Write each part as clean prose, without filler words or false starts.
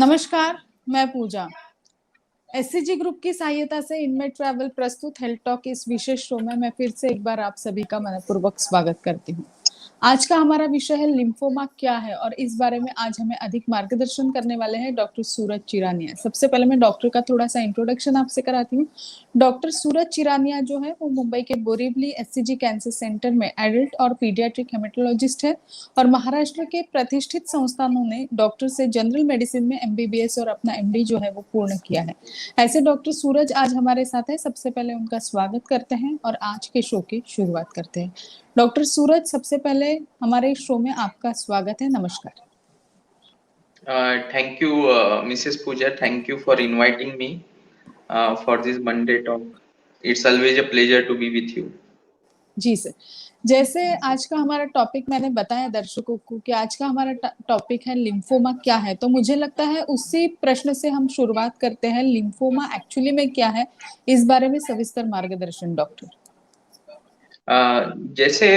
नमस्कार, मैं पूजा। SCG group की सहायता से इनमेट ट्रैवल प्रस्तुत हेल्थ टॉक इस विशेष शो में मैं फिर से एक बार आप सभी का मनपूर्वक स्वागत करती हूँ। आज का हमारा विषय है लिम्फोमा क्या है और इस बारे में आज हमें अधिक मार्गदर्शन करने वाले हैं डॉक्टर सूरज चिरानिया। सबसे पहले मैं डॉक्टर का थोड़ा सा इंट्रोडक्शन आपसे कराती हूँ। डॉक्टर सूरज चिरानिया जो है वो मुंबई के बोरीवली एससीजी कैंसर सेंटर में एडल्ट और पीडियाट्रिक हेमेटोलॉजिस्ट है और महाराष्ट्र के प्रतिष्ठित संस्थानों ने डॉक्टर से जनरल मेडिसिन में एमबीबीएस और अपना एमडी जो है वो पूर्ण किया है। ऐसे डॉक्टर सूरज आज हमारे साथ है। सबसे पहले उनका स्वागत करते हैं और आज के शो की शुरुआत करते हैं। डॉक्टर सूरज, सबसे पहले हमारे शो में आपका स्वागत है। नमस्कार। Thank you, Mrs. Pooja. Thank you for inviting me for this Monday talk. It's always a pleasure to be with you. जी सर, जैसे आज का हमारा टॉपिक मैंने बताया दर्शकों को कि आज का हमारा टॉपिक है लिम्फोमा क्या है, तो मुझे लगता है उसी प्रश्न से हम शुरुआत करते हैं। लिम्फोमा एक्चुअली में क्या है, इस बारे में सविस्तर मार्गदर्शन डॉक्टर। जैसे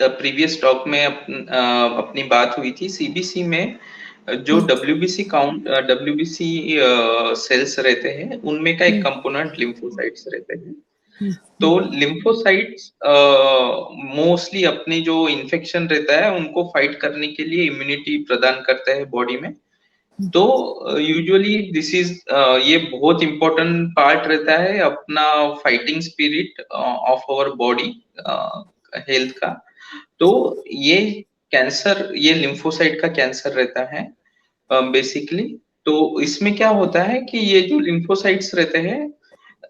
प्रीवियस टॉक में अपनी बात हुई थी सीबीसी में जो डब्ल्यूबीसी सेल्स रहते हैं उनमें का एक कंपोनेंट लिम्फोसाइट्स रहते हैं। तो लिम्फोसाइट्स मोस्टली अपनी जो इन्फेक्शन रहता है उनको फाइट करने के लिए इम्यूनिटी प्रदान करते हैं बॉडी में। तो यूजुअली दिस इज ये बहुत इंपॉर्टेंट पार्ट रहता है अपना fighting spirit of our body health का। तो ये कैंसर, ये लिम्फोसाइट का कैंसर रहता है बेसिकली। तो इसमें क्या होता है कि ये जो लिम्फोसाइट्स रहते हैं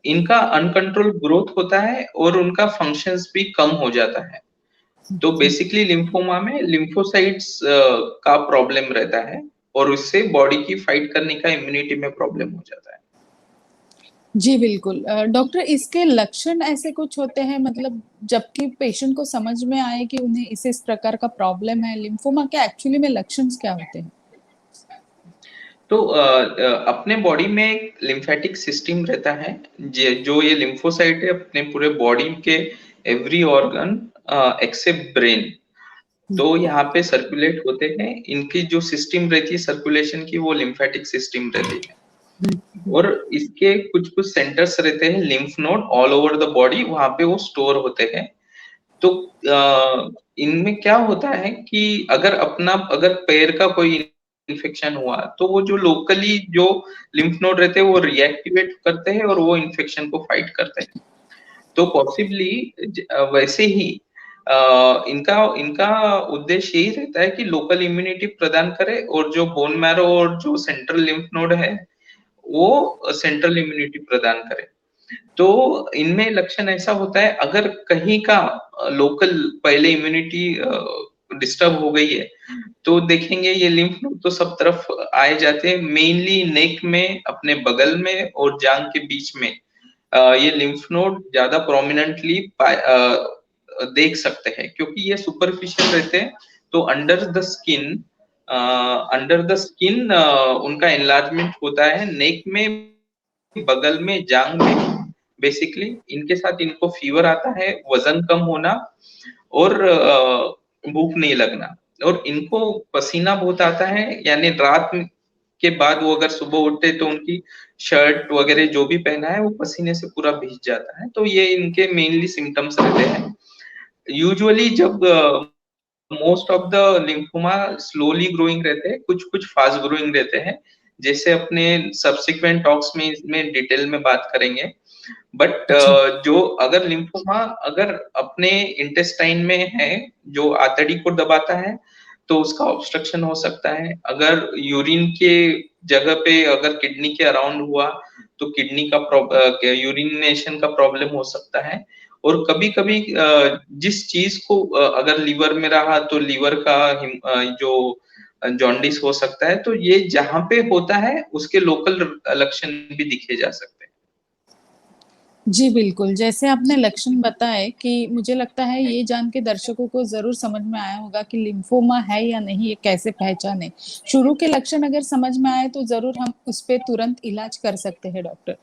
इनका अनकंट्रोल ग्रोथ होता है और उनका फंक्शंस भी कम हो जाता है। तो बेसिकली लिम्फोमा में लिम्फोसाइट्स का प्रॉब्लम रहता है और उससे बॉडी की फाइट करने का इम्यूनिटी में प्रॉब्लम हो जाता है। जी बिल्कुल। डॉक्टर, इसके लक्षण ऐसे कुछ होते हैं, मतलब जबकि पेशेंट को समझ में आए कि उन्हें इस प्रकार का प्रॉब्लम है लिम्फोमा के, एक्चुअली में लक्षण क्या होते हैं? तो अपने बॉडी में एक लिम्फेटिक सिस्टम रहता है जो ये लिम्फोसाइट है अपने पूरे बॉडी के एवरी ऑर्गन एक्सेप्ट ब्रेन, तो यहाँ पे सर्कुलेट होते हैं। इनकी जो सिस्टम रहती है सर्कुलेशन की वो लिम्फेटिक सिस्टम रहती है और इसके कुछ कुछ सेंटर्स रहते हैं lymph node all over the body, वहां पे वो स्टोर होते हैं। तो इनमें क्या होता है कि अगर पैर का कोई इन्फेक्शन हुआ तो वो जो लोकली जो लिम्फ नोड रहते हैं वो रिएक्टिवेट करते हैं और वो इन्फेक्शन को फाइट करते हैं। तो पॉसिबली वैसे ही इनका इनका उद्देश्य यही रहता है कि लोकल इम्यूनिटी प्रदान करे और जो बोन मैरो और जो सेंट्रल लिम्फ नोड है वो सेंट्रल इम्यूनिटी प्रदान करे। तो इनमें लक्षण ऐसा होता है अगर कहीं का लोकल पहले इम्यूनिटी डिस्टर्ब हो गई है तो देखेंगे ये लिम्फ नोड तो सब तरफ आए जाते हैं, मेनली नेक में, अपने बगल में और जांग के बीच में ये लिम्फ नोड ज्यादा प्रोमिनेंटली देख सकते हैं क्योंकि ये सुपरफिशियल रहते हैं। तो अंडर द स्किन उनका एनलार्जमेंट होता है, नेक में, बगल में, जांग में। बेसिकली इनके साथ इनको फीवर आता है, वजन कम होना और भूख नहीं लगना और इनको पसीना बहुत आता है, यानी रात के बाद वो अगर सुबह उठते तो उनकी शर्ट वगैरह जो भी पहना है वो पसीने से पूरा भीग जाता है। तो ये इनके मेनली सिम्टम्स रहते हैं। यूजुअली जब most of the lymphoma slowly growing रहते हैं, कुछ कुछ फास्ट ग्रोइंग रहते हैं, जैसे अपने सब्सिक्वेंट टॉक्स में इसमें डिटेल में बात करेंगे। बट जो अगर लिम्फोमा अगर अपने इंटेस्टाइन में है जो आंतड़ी को दबाता है तो उसका ऑब्स्ट्रक्शन हो सकता है। अगर यूरिन के जगह पे अगर किडनी के अराउंड हुआ तो किडनी का यूरिनेशन का प्रॉब्लम हो सकता है। और कभी कभी जिस चीज को अगर लीवर में रहा तो लीवर का जो जॉन्डिस हो सकता है। तो ये जहां पे होता है उसके लोकल लक्षण भी दिखे जा सकते हैं। जी बिल्कुल, जैसे आपने लक्षण बताए कि मुझे लगता है ये जान के दर्शकों को जरूर समझ में आया होगा कि लिम्फोमा है या नहीं, ये कैसे पहचाने। शुरू के लक्षण अगर समझ में आए तो जरूर हम उस पे तुरंत इलाज कर सकते हैं डॉक्टर।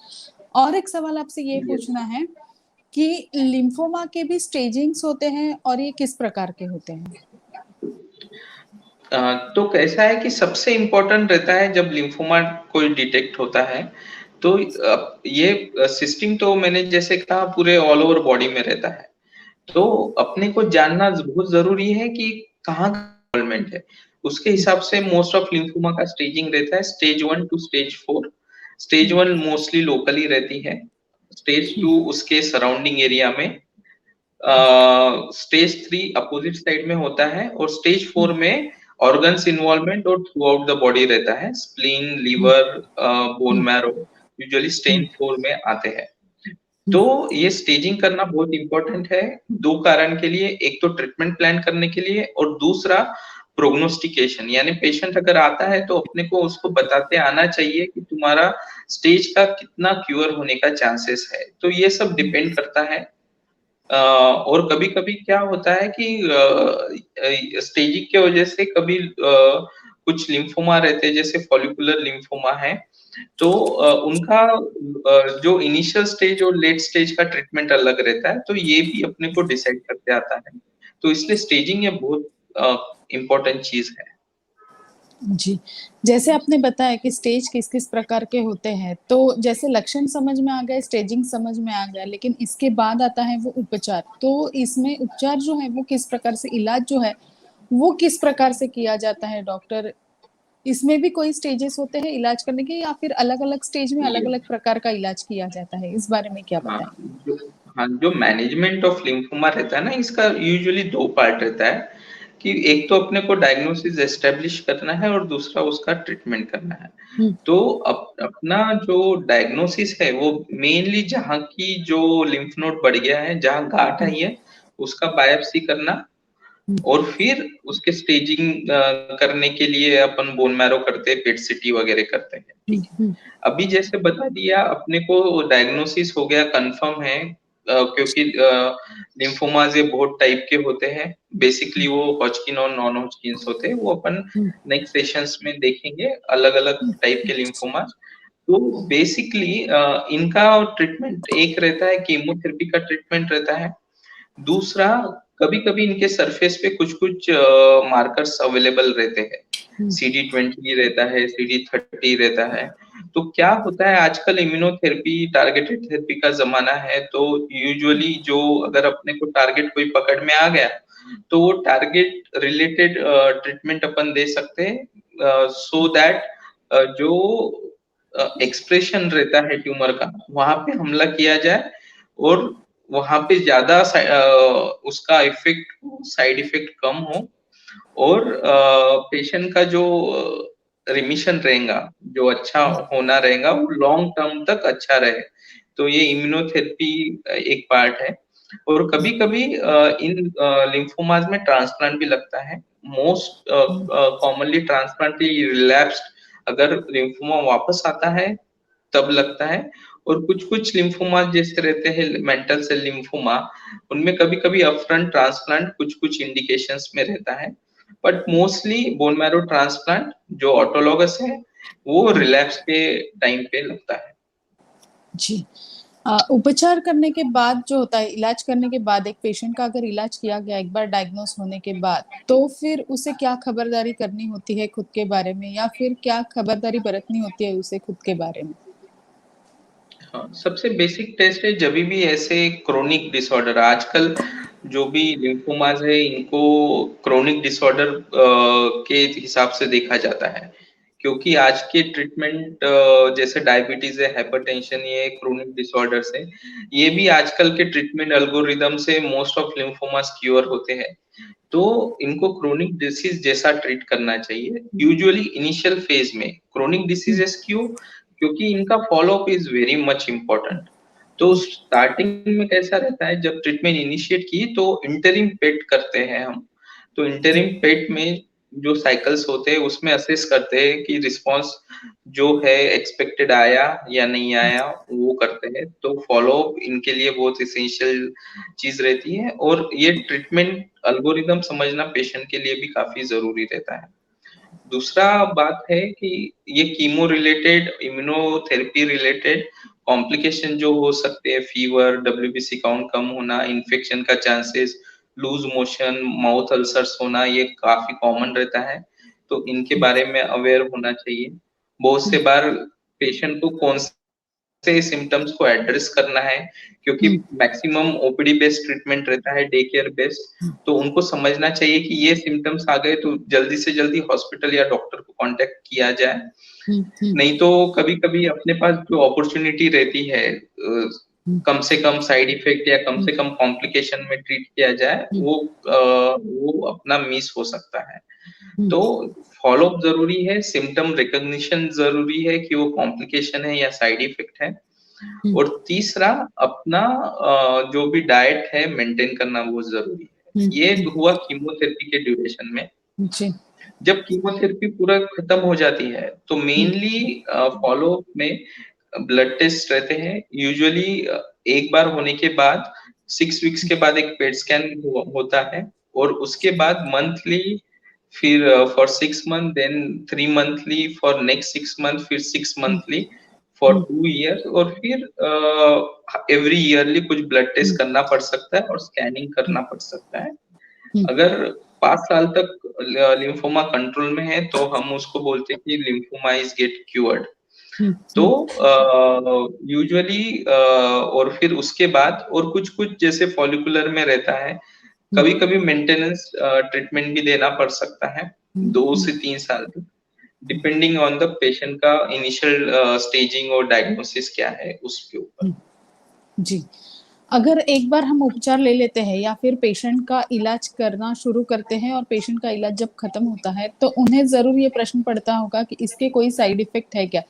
और एक सवाल आपसे ये पूछना है कि लिम्फोमा के भी स्टेजिंग्स होते हैं और ये किस प्रकार के होते हैं? तो कैसा है कि सबसे इम्पोर्टेंट रहता है जब लिम्फोमा कोई डिटेक्ट होता है, तो ये सिस्टम तो मैंने जैसे कहा पूरे ऑल ओवर बॉडी में रहता है। तो अपने को जानना बहुत जरूरी है कि कहाँ इन्वॉल्वमेंट है। उसके हिसाब से मोस्ट ऑफ लिम्फोमा का स्टेजिंग रहता है stage 1 to stage 4। Stage 1 mostly locally रहती है, स्टेज 2 उसके सराउंडिंग एरिया में, स्टेज 3 अपोजिट साइड में होता है, और स्टेज 4 में ऑर्गन्स इन्वॉल्वमेंट और थ्रू आउट द बॉडी रहता है, spleen, liver, bone marrow usually stage 4 में आते हैं। तो ये स्टेजिंग करना बहुत इंपॉर्टेंट है, दो कारण के लिए, एक तो ट्रीटमेंट प्लान करने के लिए, और दूसरा प्रोग्नोस्टिकेशन, यानी पेशेंट अगर आता है तो अपने को उसको बताते आना चाहिए कि तुम्हारा स्टेज का कितना क्योर होने का चांसेस है। तो ये सब डिपेंड करता है। और कभी-कभी क्या होता है कि स्टेजिंग की वजह से कभी कुछ लिम्फोमा रहते हैं, जैसे फॉलिकुलर लिम्फोमा है, तो उनका जो इनिशियल स्टेज और लेट स्टेज का ट्रीटमेंट अलग रहता है, तो ये भी अपने को डिसाइड करते आता है। तो इसलिए स्टेजिंग ये बहुत इम्पोर्टेंट चीज है। जी, जैसे आपने बताया कि स्टेज किस-किस प्रकार के होते हैं, तो जैसे लक्षण समझ में आ गए, स्टेजिंग समझ में आ गया, लेकिन इसके बाद आता है वो उपचार। तो इसमें उपचार जो है वो किस प्रकार से इलाज जो है, वो किस प्रकार से किया जाता है डॉक्टर? इसमें भी कोई स्टेजेस होते हैं इलाज करने के या फिर अलग-अलग स्टेज में ये अलग-अलग प्रकार का इलाज किया जाता है? इस बारे में क्या हाँ, बताएँगे? जो जो मैनेजमेंट ऑफ लिम्फोमा रहता है ना, इसका यूजुअली 2 पार्ट रहता है, कि एक तो अपने को डायग्नोसिस एस्टेब्लिश करना है और दूसरा उसका ट्रीटमेंट करना है। हुँ, तो अपना जो डायग्नोसिस है वो मेनली जहाँ की जो लिम्फ नोड बढ़ गया है, जहाँ गाँठ हुँ, आई है, उसका बायोप्सी करना, हुँ, और फिर उसके स्टेजिंग करने के लिए अपन बोन मैरो करते हैं, पेट सीटी वगैरह करते हैं, हुँ, ठीक है। हुँ, अभी जैसे बता दिया अपने को, डायग्नोसिस हो गया, कंफर्म है, क्योंकि लिम्फोमास ये बहुत टाइप के होते हैं, बेसिकली वो हॉजकिन और नॉन हॉजकिन्स होते हैं, वो अपन हुँ, नेक्स्ट सेशंस में देखेंगे अलग अलग हुँ, टाइप के लिम्फोमास। तो बेसिकली इनका ट्रीटमेंट एक रहता है, कीमोथेरेपी का ट्रीटमेंट रहता है। दूसरा, कभी-कभी इनके सरफेस पे कुछ-कुछ मार्कर्स अवेलेबल रहते हैं। हुँ, CD20 रहता है, CD30 रहता है। तो क्या होता है, आजकल इम्यूनोथेरेपी, टारगेटेड थेरेपी का ज़माना है, तो यूजुअली जो अगर अपने को टारगेट कोई पकड़ में आ गया, तो वो टारगेट रिलेटेड ट्रीटमेंट अपन दे सकते हैं, सो दैट जो एक्सप्रेशन रहता है ट्यूमर का, वहाँ पे हमला किया जाए, और वहाँ पे ज़्यादा उसका इफ़ेक्ट, साइड इफ़ेक्ट कम हो, और पेशेंट का जो रिमिशन रहेगा, जो अच्छा होना रहेगा, वो लॉन्ग टर्म तक अच्छा रहे। तो ये इम्यूनोथेरेपी एक पार्ट है। और कभी-कभी इन लिम्फोमास में ट्रांसप्लांट भी लगता है। मोस्ट हुँ, कॉमनली ट्रांसप्लांट रिलैप्स्ड, अगर लिम्फोमा वापस आता है तब लगता है। और कुछ-कुछ लिम्फोमा जैसे रहते हैं मेंटल सेल लिम्फोमा, उनमें कभी-कभी अपफ्रंट ट्रांसप्लांट कुछ-कुछ इंडिकेशंस में रहता है। But mostly bone marrow transplant जो ऑटोलॉगस है, वो हुँ, रिलैप्स के टाइम पे लगता है। जी। उपचार करने के बाद जो होता है, इलाज करने के बाद एक पेशेंट का अगर इलाज किया गया एक बार डायग्नोस होने के बाद, तो फिर उसे क्या खबरदारी करनी होती है खुद के बारे में या फिर क्या खबरदारी बरतनी होती है उसे खुद के बारे में? हाँ, सबसे बेसिक टेस्ट है जभी भी ऐसे क्रोनिक डिसऑर्डर, आजकल जो भी लिम्फोमास है इनको क्रोनिक डिसऑर्डर के हिसाब से देखा जाता है, क्योंकि आज के ट्रीटमेंट जैसे डायबिटीज है, हाइपरटेंशन, ये क्रोनिक डिसऑर्डर्स है, ये भी आजकल के ट्रीटमेंट एल्गोरिदम से मोस्ट ऑफ लिम्फोमास क्योर होते हैं। तो इनको क्रोनिक डिसीज जैसा ट्रीट करना चाहिए यूजुअली इनिशियल फेज में। क्रोनिक हुँ, डिसीजेस क्यों? क्योंकि इनका follow up is very much important. तो हुँ, स्टार्टिंग में कैसा रहता है, जब ट्रीटमेंट इनिशिएट की तो इंटरिम पेट करते हैं हम। तो जी, इंटरिम पेट में जो साइकिल्स होते हैं उसमें असेस करते हैं कि रिस्पांस जो है एक्सपेक्टेड आया या नहीं हुँ, आया, वो करते हैं। तो फॉलोअप इनके लिए बहुत इसेंशियल चीज रहती है, और ये ट्रीटमेंट एल्गोरिदम समझना पेशेंट के लिए भी काफी जरूरी रहता है। दूसरा बात है कि ये chemo related, immunotherapy related complication जो हो सकते हैं, फीवर, डब्ल्यूबीसी काउंट कम होना, इन्फेक्शन का chances, loose motion, mouth ulcers होना, ये काफी कॉमन रहता है। तो इनके बारे में अवेयर होना चाहिए। बहुत से बार पेशेंट को कौन से सिम्टम्स को एड्रेस करना है, क्योंकि मैक्सिमम ओपीडी बेस्ड ट्रीटमेंट रहता है, डे केयर बेस्ड, तो उनको समझना चाहिए कि ये सिम्टम्स आ गए तो जल्दी से जल्दी हॉस्पिटल या डॉक्टर को कांटेक्ट किया जाए। नहीं तो कभी-कभी अपने पास जो अपॉर्चुनिटी रहती है कम से कम साइड इफेक्ट या कम से कम कॉम्प्लिकेशन में ट्रीट किया जाए, वो अपना मिस हो सकता है। तो फॉलो अप जरूरी है, सिम्टम रिकॉग्निशन जरूरी है कि वो कॉम्प्लिकेशन है या साइड इफेक्ट है। और तीसरा, अपना जो भी डाइट है मेंटेन करना बहुत जरूरी है। ये हुआ कीमोथेरेपी के ड्यूरेशन में। जी। जब कीमोथेरेपी पूरा खत्म हो जाती है तो मेनली फॉलो अप में ब्लड टेस्ट रहते हैं। यूजुअली एक बार होने के बाद 6 वीक्स के बाद एक पेट स्कैन होता है, और उसके बाद मंथली, फिर for 6 month, then 3 monthly for next 6 month, फिर 6 मंथली फॉर 2 ईयर्स, और फिर एवरी ईयरली कुछ ब्लड टेस्ट करना पड़ सकता है और स्कैनिंग करना पड़ सकता है। अगर 5 साल तक लिम्फोमा कंट्रोल में है तो हम उसको बोलते हैं कि लिम्फोमा इज गेट क्यूर्ड। तो यूजुअली और फिर उसके बाद और कुछ-कुछ जैसे फॉलिकुलर में रहता है, कभी-कभी मेंटेनेंस ट्रीटमेंट भी देना पड़ सकता है 2 से 3 साल तक, डिपेंडिंग ऑन द पेशेंट का इनिशियल स्टेजिंग और डायग्नोसिस क्या है उसके ऊपर। जी। अगर एक बार हम उपचार ले लेते हैं या फिर पेशेंट का इलाज करना शुरू करते हैं और पेशेंट का इलाज जब खत्म होता है, तो उन्हें ज़रूर ये प्रश्न पड़ता होगा कि इसके कोई साइड इफ़ेक्ट है क्या?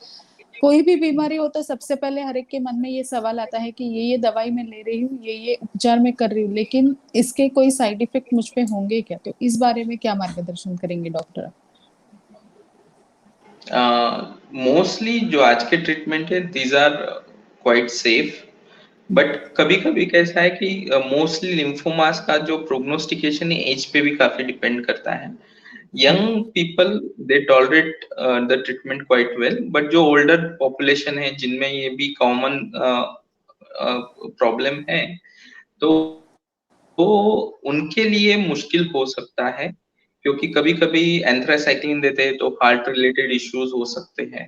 कोई भी बीमारी हो तो सबसे पहले हर एक के मन में ये सवाल आता है कि ये दवाई मैं ले रही हूँ, ये उपचार मैं कर रही हूँ, लेकिन इसके कोई साइड इफ़ेक्ट मुझ पे होंगे क्या? तो इस बारे में क्या मार्गदर्शन करेंगे डॉक्टर? मोस्टली जो आज के ट्रीटमेंट है these are quite safe, but कभी-कभी कैसा है कि मोस्टली लिम्फोमास का जो प्रोग्नोस्टिकेशन है एज पे भी काफी डिपेंड करता है। Young people they tolerate the treatment quite well, but जो ओल्डर पॉपुलेशन है जिनमें ये भी कॉमन प्रॉब्लम है, तो तो उनके लिए मुश्किल हो सकता है, क्योंकि कभी-कभी एंथ्रासाइक्लिन देते हैं तो हार्ट रिलेटेड इश्यूज हो सकते हैं,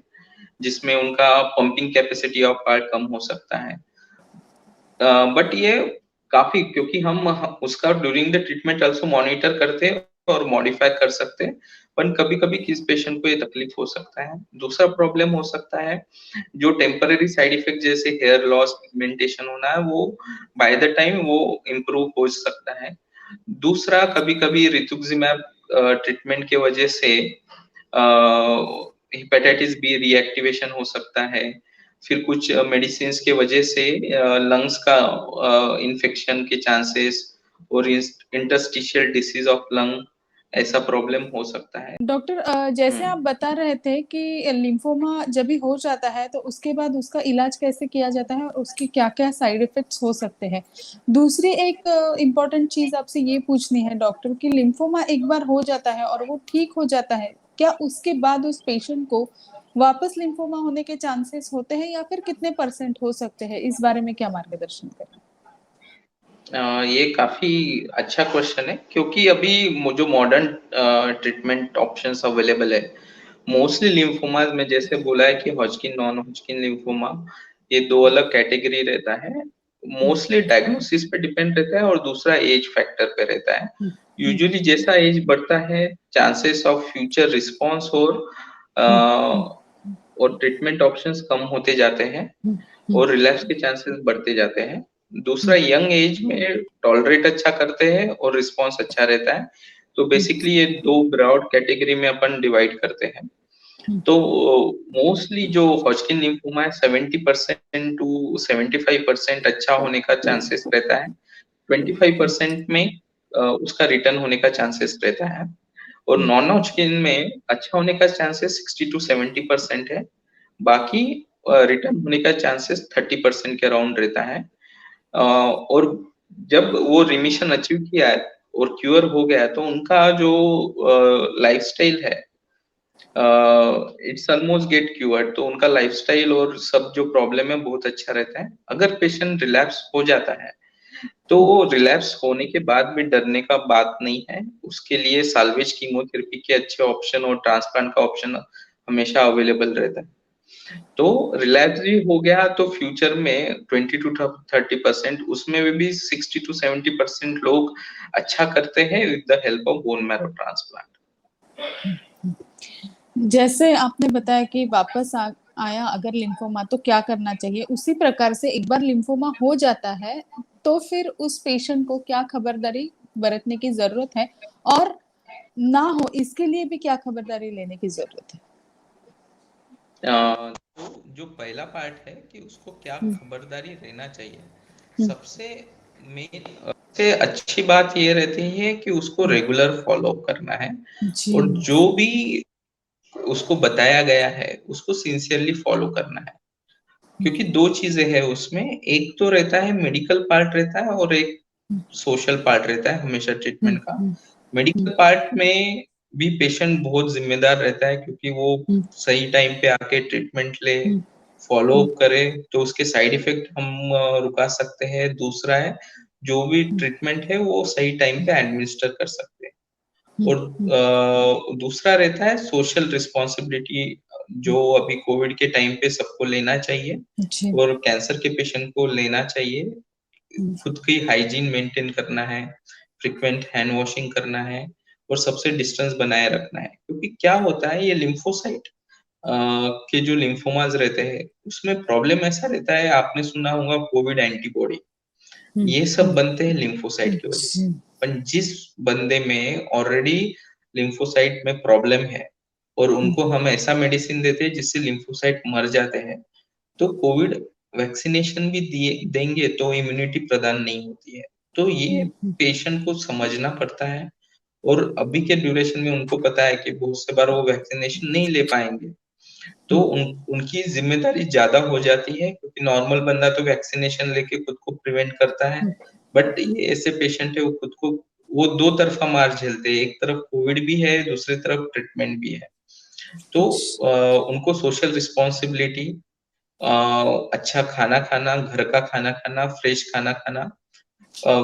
जिसमें उनका पंपिंग कैपेसिटी ऑफ हार्ट कम हो सकता है। बट ये काफी, क्योंकि हम उसका during the treatment also monitor करते हैं और मॉडिफाई कर सकते हैं, पर कभी-कभी किस पेशेंट को ये तकलीफ हो सकता है। दूसरा प्रॉब्लम हो सकता है जो टेम्पररी साइड इफेक्ट जैसे हेयर लॉस, पिगमेंटेशन होना है, वो बाय द टाइम वो इम्प्रूव हो सकता है। दूसरा, कभी-कभी रितुक्सिमैब ट्रीटमेंट के वजह से हेपेटाइटिस बी रीएक्टिवेशन हो सकता है। फिर कुछ मेडिसिन्स के वजह से लंग्स का इन्फेक्शन के चांसेस और इंटरस्टिशियल डिसीज ऑफ लंग, ऐसा प्रॉब्लम हो सकता है। डॉक्टर जैसे आप हम्म। बता रहे थे कि लिम्फोमा जब भी हो जाता है तो उसके बाद उसका इलाज कैसे किया जाता है और उसके क्या-क्या साइड इफ़ेक्ट्स हो सकते हैं। दूसरी एक इम्पोर्टेंट चीज़ आपसे ये पूछनी है डॉक्टर कि लिम्फोमा एक बार हो जाता है और वो ठीक हो जाता है, क्या उसके बाद उस पेशेंट को वापस लिम्फोमा होने के चांसेस होते हैं या फिर कितने परसेंट हो सकते हैं? इस बारे में क्या मार्गदर्शन करें? ये काफी अच्छा क्वेश्चन है, क्योंकि अभी जो मॉडर्न ट्रीटमेंट ऑप्शंस अवेलेबल है, मोस्टली लिम्फोमास में जैसे बोला है कि हॉजकिन, नॉन हॉजकिन लिम्फोमा, ये दो अलग कैटेगरी रहता है। मोस्टली डायग्नोसिस पे डिपेंड रहता है और दूसरा एज फैक्टर पे रहता है। यूजुअली जैसा एज बढ़ता है, चांसेस ऑफ फ्यूचर रिस्पॉन्स और ट्रीटमेंट ऑप्शंस कम होते जाते हैं और रिलैप्स के चांसेस बढ़ते जाते हैं। दूसरा, यंग एज में टॉलरेट अच्छा करते हैं और रिस्पॉन्स अच्छा रहता है। तो बेसिकली ये दो ब्रॉड कैटेगरी में अपन डिवाइड करते हैं। तो मोस्टली जो हॉजकिन लिम्फोमा है 70% टू 75% अच्छा होने का चांसेस रहता है। 25% में उसका रिटर्न होने का चांसेस रहता है, और नॉन हॉजकिन में अच्छा होने का चांसेस 60 टू 70% है। बाकी रिटर्न होने का चांसेस 30% के अराउंड रहता है। और जब वो रिमिशन अचीव किया है और क्योर हो गया है, तो उनका जो लाइफस्टाइल है, इट्स ऑलमोस्ट गेट क्यूअर्ड, तो उनका लाइफस्टाइल और सब जो प्रॉब्लम है बहुत अच्छा रहता है। अगर पेशेंट रिलैप्स हो जाता है तो रिलैप्स होने के बाद भी डरने का बात नहीं है। उसके लिए साल्वेज कीमोथेरेपी के अच्छे ऑप्शन और ट्रांसप्लांट का ऑप्शन हमेशा अवेलेबल रहता है। तो रिलैप्स भी हो गया तो फ्यूचर में 20 to 30% उसमें भी 60 to 70% लोग अच्छा करते हैं with the help of bone marrow transplant. जैसे आपने बताया कि आया अगर लिम्फोमा तो क्या करना चाहिए, उसी प्रकार से एक बार लिम्फोमा हो जाता है तो फिर उस पेशेंट को क्या खबरदारी बरतने की जरूरत है, और ना हो इसके लिए भी क्या खबरदारी लेने की जरूरत है? तो जो पहला पार्ट है कि उसको क्या खबरदारी रहना चाहिए, सबसे मेन सबसे अच्छी बात ये रहती है कि उसको रेगुलर फॉलो करना है जी। और जो भी उसको बताया गया है उसको सिंसियरली फॉलो करना है। क्योंकि दो चीजें हैं उसमें, एक तो रहता है मेडिकल पार्ट रहता है और एक सोशल पार्ट रहता है हमेशा ट्रीटमेंट का। मेडिकल पार्ट में भी पेशेंट बहुत जिम्मेदार रहता है क्योंकि वो सही टाइम पे आके ट्रीटमेंट ले, फॉलो अप करे तो उसके साइड इफेक्ट हम रुका सकते हैं। दूसरा है जो भी ट्रीटमेंट है वो सही टाइम पे एडमिनिस्टर कर सकते हैं। और दूसरा रहता है सोशल रिस्पॉन्सिबिलिटी जो अभी कोविड के टाइम पे सबको लेना चाहिए जी। और कैंसर के पेशेंट को लेना चाहिए। खुद की हाइजीन मेंटेन करना है, फ्रीक्वेंट हैंड वॉशिंग करना है और सबसे डिस्टेंस बनाए रखना है। क्योंकि क्या होता है ये लिम्फोसाइट के जो लिम्फोमास रहते हैं उसमें प्रॉब्लम ऐसा रहता है, आपने सुना होगा कोविड एंटीबॉडी, ये सब बनते हैं लिम्फोसाइट की वजह से। पर जिस बंदे में ऑलरेडी लिम्फोसाइट में प्रॉब्लम है और उनको हम ऐसा मेडिसिन देते हैं जिससे लिम्फोसाइट मर जाते हैं, तो कोविड वैक्सीनेशन भी दिए देंगे तो इम्यूनिटी प्रदान नहीं होती है। तो ये पेशेंट को समझना पड़ता है और अभी के ड्यूरेशन में उनको पता है कि बहुत से बार वो वैक्सीनेशन नहीं ले पाएंगे, तो उनकी जिम्मेदारी ज्यादा हो जाती है क्योंकि नॉर्मल बंदा तो वैक्सीनेशन लेके खुद को प्रिवेंट करता है, बट ये ऐसे पेशेंट है वो खुद को वो दो तरफा मार झेलते हैं, एक तरफ कोविड भी है दूसरी तरफ ट्रीटमेंट भी है। तो उनको सोशल रिस्पॉन्सिबिलिटी, अच्छा खाना खाना, घर का खाना खाना, फ्रेश खाना खाना,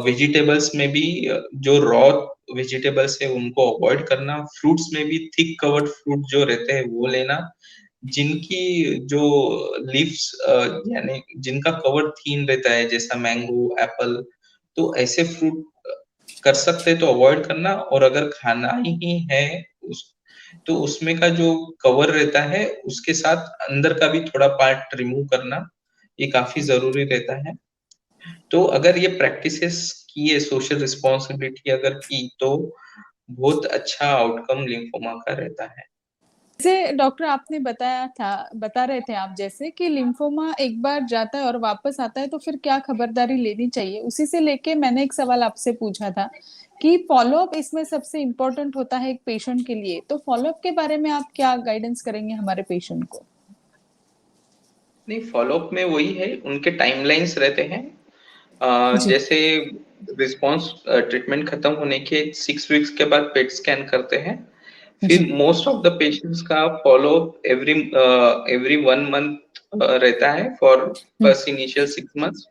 वेजिटेबल्स में भी जो रॉ वेजिटेबल्स है उनको अवॉइड करना, फ्रूट्स में भी थिक कवर्ड फ्रूट जो रहते हैं वो लेना, जिनकी जो लीव्स यानी जिनका कवर थीन रहता है जैसा मैंगो, एप्पल, तो ऐसे फ्रूट कर सकते हैं तो अवॉइड करना। और अगर खाना ही है उस तो उसमें का जो कवर रहता है उसके साथ अंदर का भी थोड़ा पार्ट रिमूव करना, ये काफी जरूरी रहता है। तो अगर ये प्रैक्टिसेस किए, सोशल रिस्पॉन्सिबिलिटी अगर की तो बहुत अच्छा आउटकम लिम्फोमा का रहता है। जैसे डॉक्टर आपने बता रहे थे आप जैसे कि लिम्फोमा एक बार जाता है और वापस आता है तो फिर क्या खबरदारी लेनी चाहिए, उसी से लेके मैंने एक सवाल आपसे पूछा था कि फॉलोअप इसमें सबसे इम्पोर्टेंट होता है एक पेशेंट के लिए, तो फॉलोअप के बारे में आप क्या गाइडेंस करेंगे हमारे पेशेंट को? नहीं, फॉलोअप में वही है, उनके टाइमलाइंस रहते हैं। जी। जैसे रिस्पॉन्स ट्रीटमेंट खत्म होने के 6 वीक्स के बाद पेट स्कैन करते हैं। फिर जी। मोस्ट ऑफ द पेशेंट्स का फॉलोअप एवरी एवरी 1 मंथ रहता है for first initial 6 months.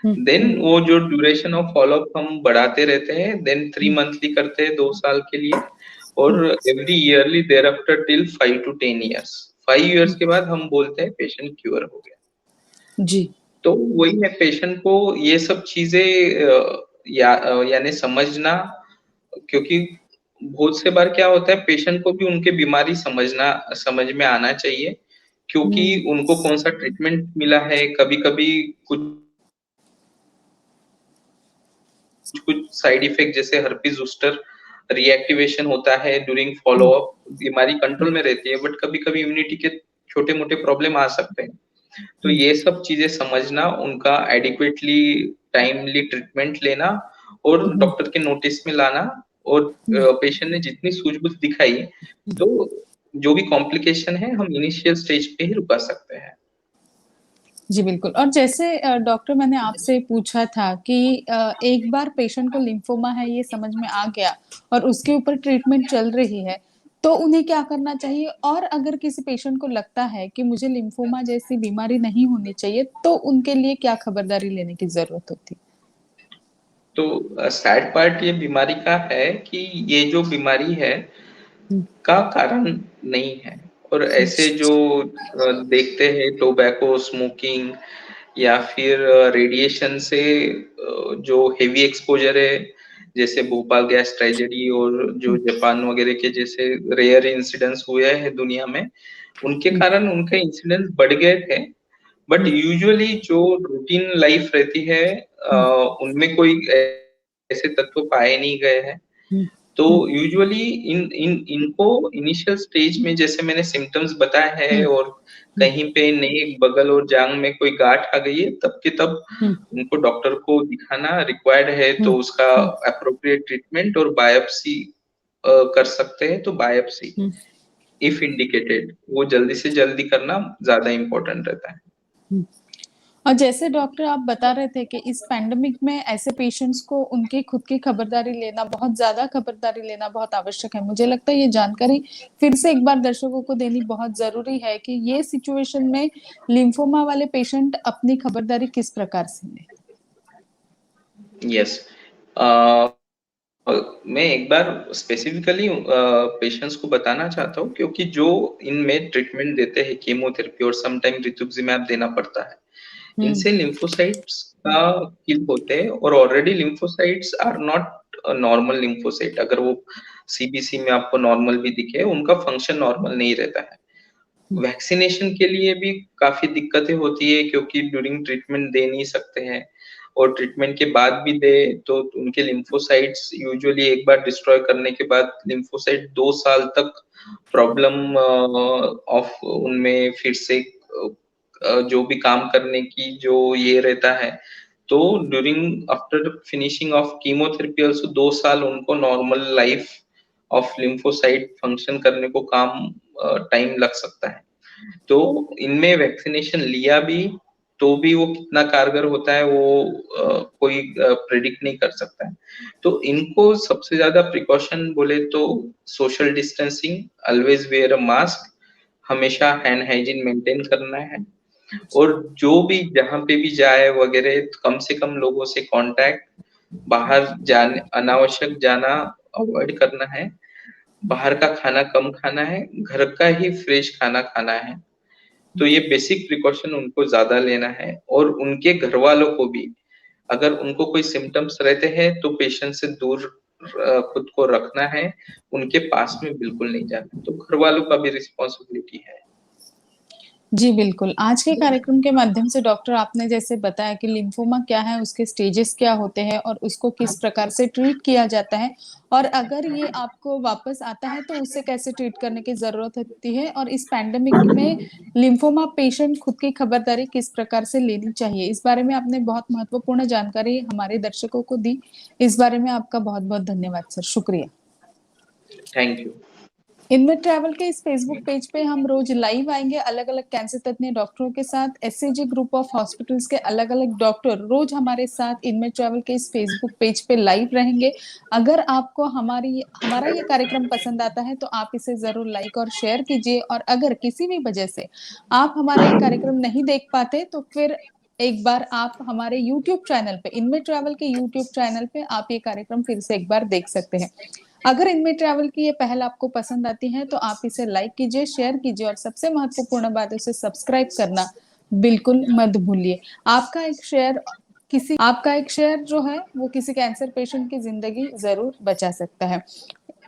Then वो जो ड्यूरेशन ऑफ फॉलोअप हम बढ़ाते रहते हैं, देन 3 मंथली करते हैं 2 साल के लिए, और every yearly thereafter till 5 to 10 years। 5 years के बाद हम बोलते हैं पेशेंट क्योर हो गया। जी। तो वही है, पेशेंट को ये सब चीजें यानी समझना, क्योंकि बहुत से बार क्या होता है पेशेंट को भी उनके बीमारी समझ में आना चाहिए, क्योंकि उनको कौन सा ट्रीटमेंट मिला है। कभी कभी कुछ कुछ साइड इफेक्ट जैसे हर्पीज जोस्टर रिएक्टिवेशन होता है ड्यूरिंग फॉलो अप, बीमारी कंट्रोल में रहती है बट कभी कभी इम्यूनिटी के छोटे मोटे प्रॉब्लम आ सकते हैं। तो ये सब चीजें समझना, उनका एडिक्वेटली टाइमली ट्रीटमेंट लेना और डॉक्टर के नोटिस में लाना, और पेशेंट ने जितनी सूझबूझ दिखाई तो जो भी कॉम्प्लिकेशन है हम इनिशियल स्टेज पे ही रुका सकते हैं। जी बिल्कुल। और जैसे डॉक्टर मैंने आपसे पूछा था कि एक बार पेशेंट को लिम्फोमा है ये समझ में आ गया और उसके ऊपर ट्रीटमेंट चल रही है, तो उन्हें क्या करना चाहिए, और अगर किसी पेशेंट को लगता है कि मुझे लिम्फोमा जैसी बीमारी नहीं होनी चाहिए तो उनके लिए क्या खबरदारी लेने की जरूरत होती? तो सैड पार्ट ये बीमारी का है कि ये जो बीमारी है का कारण नहीं है। और ऐसे जो देखते हैं टोबैको स्मोकिंग या फिर रेडिएशन से जो हेवी एक्सपोजर है, जैसे भोपाल गैस ट्रेजेडी और जो जापान वगैरह के जैसे रेयर इंसिडेंट्स हुए हैं दुनिया में, उनके कारण उनके इंसिडेंस बढ़ गए थे। बट यूजुअली जो रूटीन लाइफ रहती है उनमें कोई ऐसे तत्व पाए नहीं गए हैं। तो यूजुअली इन इन इनको इनिशियल स्टेज में जैसे मैंने सिम्टम्स बताए हैं और कहीं पे नेक बगल और जांग में कोई गांठ आ गई है, तब के तब उनको डॉक्टर को दिखाना रिक्वायर्ड है। तो उसका अप्रोप्रिएट ट्रीटमेंट और बायोप्सी कर सकते हैं। तो बायोप्सी इफ इंडिकेटेड वो जल्दी से जल्दी करना ज्यादा इम्पोर्टेंट रहता है। और जैसे डॉक्टर आप बता रहे थे कि इस पैंडेमिक में ऐसे पेशेंट्स को उनकी खुद की खबरदारी लेना, बहुत ज्यादा खबरदारी लेना बहुत आवश्यक है। मुझे लगता है ये जानकारी फिर से एक बार दर्शकों को देनी बहुत जरूरी है कि ये सिचुएशन में लिम्फोमा वाले पेशेंट अपनी खबरदारी किस प्रकार से लें। यस, मैं एक बार स्पेसिफिकली पेशेंट्स को बताना चाहता हूँ, क्योंकि जो इनमें ट्रीटमेंट देते हैं कीमोथेरेपी और समटाइम रितुक्सिमैब देना पड़ता है, इनसे लिम्फोसाइट्स का किल होते हैं। और already lymphocytes are not normal lymphocyte. अगर वो सीबीसी में आपको नॉर्मल भी दिखे, उनका फंक्शन नॉर्मल नहीं रहता है। वैक्सीनेशन के लिए भी काफी दिक्कतें होती है, क्योंकि ड्यूरिंग ट्रीटमेंट दे नहीं सकते हैं और ट्रीटमेंट के बाद भी दे तो उनके लिम्फोसाइट्स यूजुअली एक बार डिस्ट्रॉय करने के बाद लिम्फोसाइट 2 साल तक प्रॉब्लम ऑफ उनमें फिर से जो भी काम करने की जो ये रहता है। तो during after finishing of chemotherapy also 2 साल उनको normal life of lymphocyte function करने को काम टाइम लग सकता है। तो इनमें वैक्सीनेशन लिया भी तो भी वो कितना कारगर होता है वो कोई प्रेडिक्ट नहीं कर सकता है। तो इनको सबसे ज्यादा प्रिकॉशन बोले तो social distancing, always wear a mask, हमेशा हैंड हाइजीन मेंटेन करना है। और जो भी जहां पे भी जाए वगैरह कम से कम लोगों से कांटेक्ट, बाहर जाने अनावश्यक जाना अवॉइड करना है, बाहर का खाना कम खाना है, घर का ही फ्रेश खाना खाना है। तो ये बेसिक प्रिकॉशन उनको ज्यादा लेना है। और उनके घर वालों को भी, अगर उनको कोई सिम्टम्स रहते हैं तो पेशेंट से दूर खुद को रखना है, उनके पास में बिल्कुल नहीं जाना। तो घर वालों का भी रिस्पॉन्सिबिलिटी है। जी बिल्कुल। आज के कार्यक्रम के माध्यम से डॉक्टर आपने जैसे बताया कि लिम्फोमा क्या है, उसके स्टेजेस क्या होते हैं और उसको किस प्रकार से ट्रीट किया जाता है, और अगर ये आपको वापस आता है तो उसे कैसे ट्रीट करने की जरूरत होती है, और इस पैंडेमिक में लिम्फोमा पेशेंट खुद की खबरदारी किस प्रकार से लेनी चाहिए, इस बारे में आपने बहुत महत्वपूर्ण जानकारी हमारे दर्शकों को दी। इस बारे में आपका बहुत बहुत धन्यवाद सर, शुक्रिया। Thank you. इनमें ट्रैवल के इस फेसबुक पेज पे हम रोज लाइव आएंगे अलग अलग कैंसर तज्ञ डॉक्टरों के साथ। एससीजी ग्रुप ऑफ हॉस्पिटल्स के अलग अलग डॉक्टर रोज हमारे साथ इनमें ट्रैवल के इस फेसबुक पेज पे लाइव रहेंगे। अगर आपको हमारा ये कार्यक्रम पसंद आता है तो आप इसे जरूर लाइक और शेयर कीजिए, और अगर किसी भी वजह से आप हमारा ये कार्यक्रम नहीं देख पाते तो फिर एक बार आप हमारे YouTube चैनल पे, इनमें ट्रैवल के YouTube चैनल पे आप ये कार्यक्रम फिर से एक बार देख सकते हैं। अगर इनमें ट्रैवल की ये पहल आपको पसंद आती है तो आप इसे लाइक कीजिए, शेयर कीजिए, और सबसे महत्वपूर्ण बात है उसे सब्सक्राइब करना बिल्कुल मत भूलिए। आपका एक शेयर जो है वो किसी कैंसर पेशेंट की जिंदगी जरूर बचा सकता है।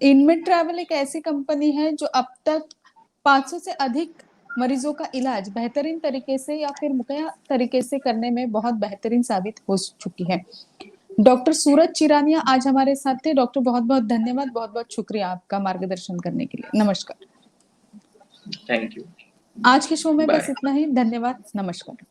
इनमें ट्रैवल एक ऐसी कंपनी है जो अब तक 500 से अधिक मरीजों का इलाज बेहतरीन तरीके से या फिर मुहैया तरीके से करने में बहुत बेहतरीन साबित हो चुकी है। डॉक्टर सूरज चिरानिया आज हमारे साथ थे। डॉक्टर बहुत बहुत धन्यवाद, बहुत बहुत शुक्रिया आपका मार्गदर्शन करने के लिए। नमस्कार। Thank you. आज के शो में बस बाय। इतना ही। धन्यवाद, नमस्कार।